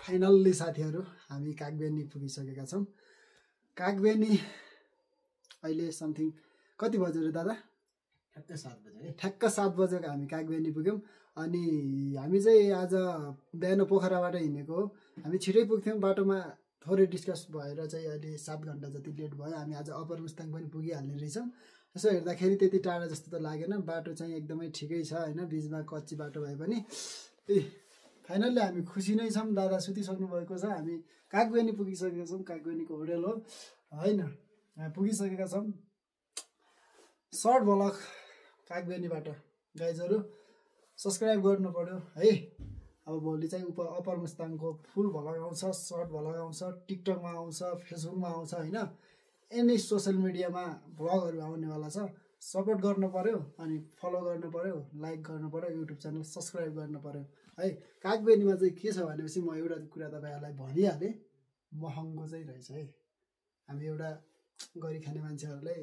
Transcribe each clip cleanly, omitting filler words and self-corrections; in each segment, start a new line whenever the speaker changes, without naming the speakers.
Finally साथीहरू हामी कागबेनी पुगिसकेका छौँ। कागबेनी अहिले समथिङ कति बज्यो रे दादा? ठ्याक्क 7 बजेको हामी कागबेनी पुग्यौँ। अनि हामी चाहिँ आज बिहान पोखराबाट हिँडेको हो। हामी छिटै पुग्थ्यौँ, बाटोमा थोरै डिस्कस भएर चाहिँ अहिले 7 घन्टा जति लेट भयो। हामी आज अप्पर मुस्ताङ पनि पुगिहाल्ने रहेछौँ। यसो हेर्दाखेरि त्यति टाढा जस्तो त लागेन, बाटो चाहिँ एकदमै ठिकै छ होइन, बिचमा कच्ची बाटो भए पनि। फाइनल्ली हामी खुसी नै छौँ। दादा सुतिसक्नु भएको छ। हामी कागबेनी पुगिसकेका छौँ। कागबेनीको होटल हो होइन, पुगिसकेका छौँ। सर्ट भ्लग कागबेनीबाट गाइजहरू सब्सक्राइब गर्नु पर्यो है। अब भोलि चाहिँ अप्पर मुस्ताङको फुल भ्लग आउँछ, सर्ट भ्लग आउँछ, टिकटकमा आउँछ, फेसबुकमा आउँछ होइन, एनी सोसियल मिडियामा भ्लगहरू आउनेवाला छ। सपोर्ट गर्नु पर्यो, अनि फलो गर्नु पर्यो, लाइक गर्नु पर्यो, युट्युब च्यानल सब्सक्राइब गर्नु पर्यो है। कागबेनीमा चाहिँ के छ भनेपछि म एउटा कुरा तपाईँहरूलाई भनिहालेँ, महँगो चाहिँ रहेछ है। हामी एउटा गरी खाने मान्छेहरूलाई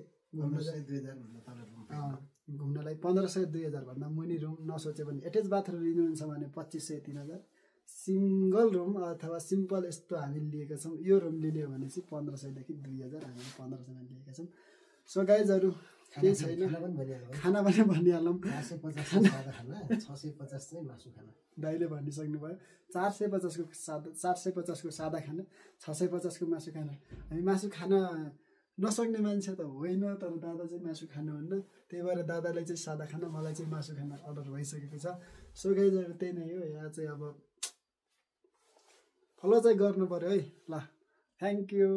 घुम्नलाई 1500-2000 भन्दा मुनि रुम नसोचे भने एट्याच बाथरुम लिनुहुन्छ भने 2500-3000, सिङ्गल रुम अथवा सिम्पल यस्तो हामीले लिएका छौँ। यो रुम लिने हो भने चाहिँ 1500 देखि 2000, हामीले 1500मा लिएका छौँ। सो गाइजहरू केही छैन, खाना पनि भनिहालौँ।
650 चाहिँ मासु खाना
दाइले भनिसक्नु भयो। 450को सादा खाना, 650को मासु खाना। हामी मासु खाना नसक्ने मान्छे त होइन, तर दादा चाहिँ मासु खानुहुन्न, त्यही भएर दादालाई चाहिँ सादा खाना, मलाई चाहिँ मासु खाना अर्डर भइसकेको छ। सो गाइजहरू त्यही नै हो। यहाँ चाहिँ अब फलो चाहिँ गर्नु पर्यो है। ल, थ्याङ्क यू।